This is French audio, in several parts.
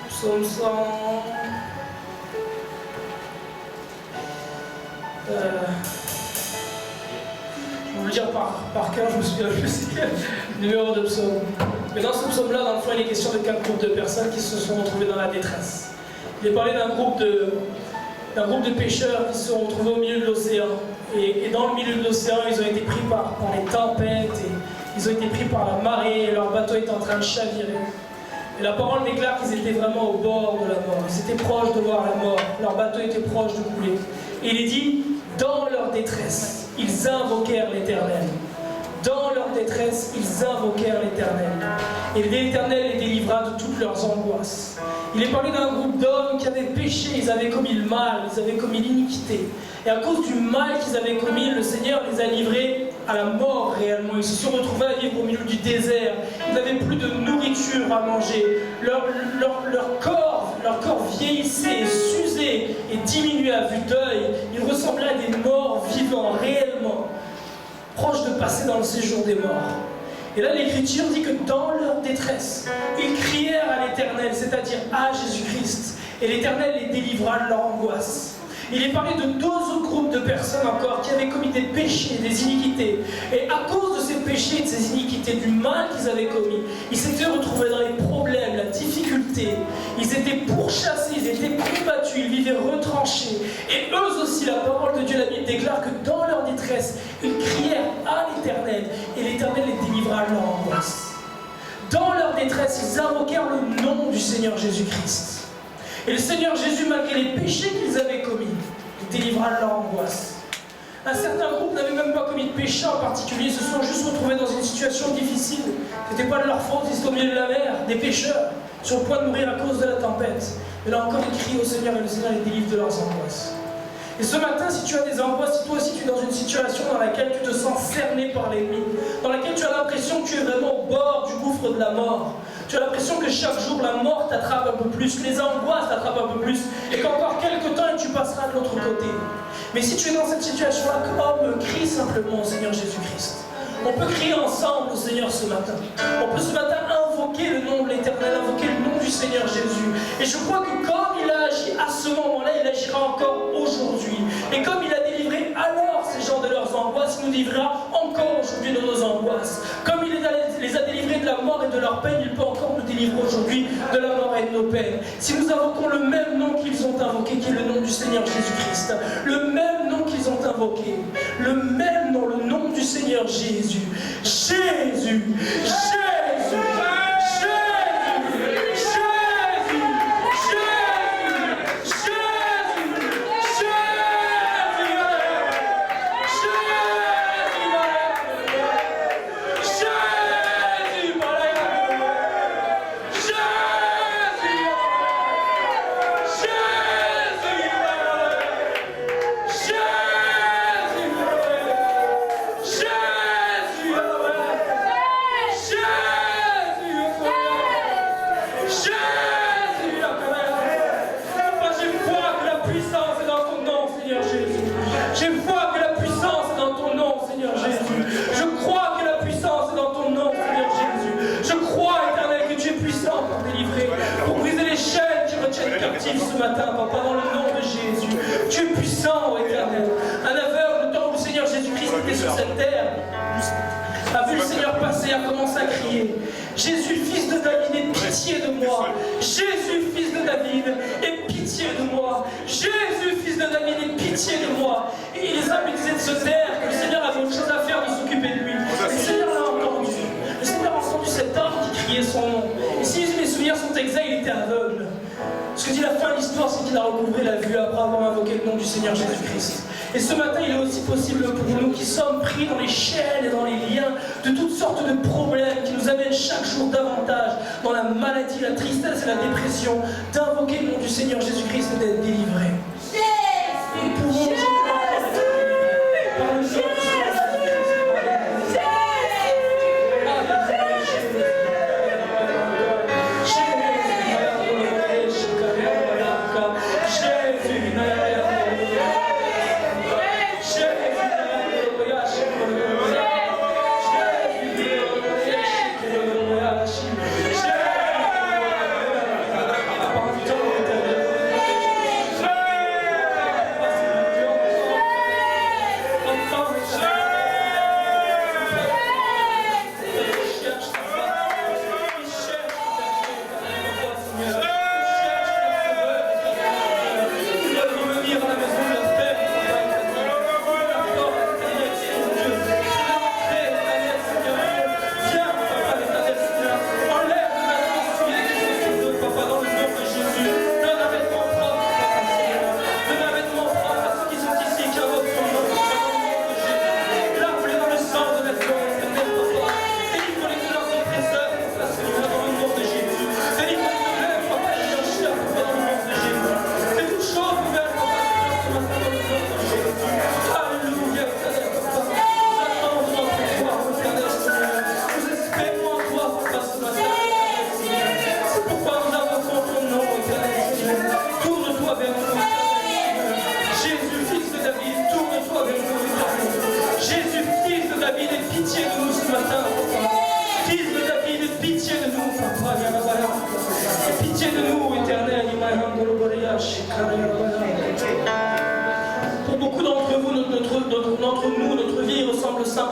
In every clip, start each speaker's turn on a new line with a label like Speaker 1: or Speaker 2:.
Speaker 1: Psaume 100. Je vais vous le dire par cœur, je me souviens plus c'est quel numéro de psaume. Mais dans ce psaume-là, dans le fond, il est question de 4 groupes de personnes qui se sont retrouvées dans la détresse. Il est parlé d'un groupe de pêcheurs qui se sont retrouvés au milieu de l'océan. Et dans le milieu de l'océan, ils ont été pris par les tempêtes, et ils ont été pris par la marée, et leur bateau est en train de chavirer. Et la parole déclare qu'ils étaient vraiment au bord de la mort. Ils étaient proches de voir la mort. Leur bateau était proche de couler. Et il est dit, dans leur détresse, ils invoquèrent l'Éternel. Dans leur détresse, ils invoquèrent l'Éternel. Et l'Éternel les délivra de toutes leurs angoisses. Il est parlé d'un groupe d'hommes qui avaient péché, ils avaient commis le mal, ils avaient commis l'iniquité. Et à cause du mal qu'ils avaient commis, le Seigneur les a livrés à la mort réellement. Ils se sont retrouvés à vivre au milieu du désert. Ils n'avaient plus de nourriture à manger. Leur corps vieillissait et s'usait et diminuait à vue d'œil. Ils ressemblaient à des morts vivants réellement, proches de passer dans le séjour des morts. Et là, l'Écriture dit que dans leur détresse, ils crièrent à l'Éternel, c'est-à-dire à Jésus-Christ. et l'Éternel les délivra de leur angoisse. Il est parlé de deux autres groupes de personnes encore qui avaient commis des péchés, des iniquités. Et à cause de ces péchés, de ces iniquités, du mal qu'ils avaient commis, ils s'étaient retrouvés dans les problèmes, la difficulté. Ils étaient pourchassés, ils étaient combattus, ils vivaient retranchés. Et eux aussi, la parole de Dieu, la Bible déclare que dans leur détresse, ils crièrent à l'Éternel. Et l'Éternel les délivra de leur angoisse. Dans leur détresse, ils invoquèrent le nom du Seigneur Jésus-Christ. Et le Seigneur Jésus, malgré les péchés qu'ils avaient commis, les délivra de leur angoisse. Un certain groupe n'avait même pas commis de péché en particulier, ils se sont juste retrouvés dans une situation difficile. Ce n'était pas de leur faute, ils étaient au milieu de la mer, des pécheurs, sur le point de mourir à cause de la tempête. Mais là encore, ils crient au Seigneur et le Seigneur les délivre de leurs angoisses. Et ce matin, si tu as des angoisses, si toi aussi tu es dans une situation dans laquelle tu te sens cerné par l'ennemi, dans laquelle tu as l'impression que tu es vraiment au bord du gouffre de la mort, tu as l'impression que chaque jour la mort t'attrape un peu plus, que les angoisses t'attrapent un peu plus, et qu'encore quelques temps et tu passeras de l'autre côté. Mais si tu es dans cette situation-là, comme crie simplement au Seigneur Jésus-Christ. On peut crier ensemble au Seigneur ce matin. On peut ce matin invoquer le nom de l'Éternel, invoquer le nom du Seigneur Jésus. Et je crois que comme il a agi à ce moment-là, il agira encore aujourd'hui. Et comme il a délivré alors ces gens de leurs angoisses, il nous délivrera encore aujourd'hui de nos angoisses. Comme il les a délivrés de la mort et de leur peine, il peut encore nous délivrer aujourd'hui de la mort et de nos peines. Si nous invoquons le même nom qu'ils ont invoqué, qui est le nom du Seigneur Jésus-Christ, le même nom qu'ils ont invoqué, le même nom, le nom du Seigneur Jésus. Jésus, Jésus, Jésus, ce matin, Papa, dans le nom de Jésus. Tu es puissant, ô Éternel. Un aveugle, le temps où le Seigneur Jésus-Christ était sur cette terre, a vu le Seigneur passer, a commencé à crier: Jésus, fils de David, aie pitié de moi. Jésus, fils de David, aie pitié de moi. Jésus, fils de David, aie pitié de moi. Et les hommes disaient de se taire, que le Seigneur avait autre chose à faire de s'occuper de lui. Le Seigneur l'a entendu. Le Seigneur a entendu cet homme qui criait son nom. Et si mes souvenirs sont exacts, il était aveugle. Ce que dit la fin de l'histoire, c'est qu'il a recouvré la vue après avoir invoqué le nom du Seigneur Jésus-Christ. Et ce matin, il est aussi possible pour nous qui sommes pris dans les chaînes et dans les liens de toutes sortes de problèmes qui nous amènent chaque jour davantage dans la maladie, la tristesse et la dépression, d'invoquer le nom du Seigneur Jésus-Christ et d'être délivrés. Nous pouvons aujourd'hui être délivrés par le nom du Seigneur Jésus-Christ.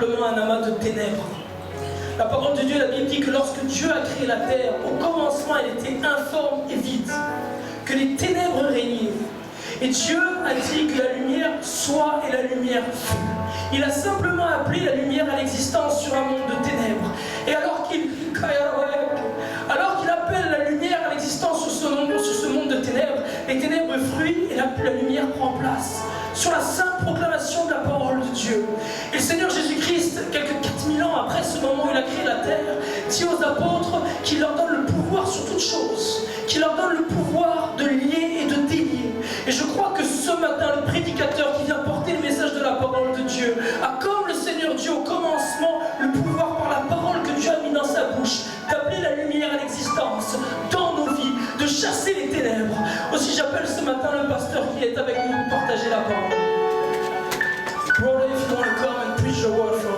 Speaker 1: simplement un amas de ténèbres. La parole de Dieu, la Bible dit que lorsque Dieu a créé la terre, au commencement elle était informe et vide, que les ténèbres régnaient. Et Dieu a dit que la lumière soit et la lumière fut. Il a simplement appelé la lumière à l'existence sur un monde de ténèbres. Et alors qu'il appelle la lumière à l'existence sur ce monde de ténèbres, les ténèbres fuient et la lumière prend place. Sur la simple proclamation de la parole de Dieu. Et le Seigneur Jésus-Christ, quelques 4000 ans après ce moment où il a créé la terre, dit aux apôtres qu'il leur donne le pouvoir sur toutes choses, qu'il leur donne le pouvoir de lier et de délier. Et je crois que ce matin, le prédicateur qui vient porter le message de la parole de Dieu a, comme le Seigneur Dieu au commencement, le pouvoir par la parole que Dieu a mis dans sa bouche, d'appeler la lumière à l'existence dans nos vies, de chasser les ténèbres. Aussi j'appelle ce matin le pasteur qui est avec nous pour partager la parole. Brother, if you want to come and preach the word for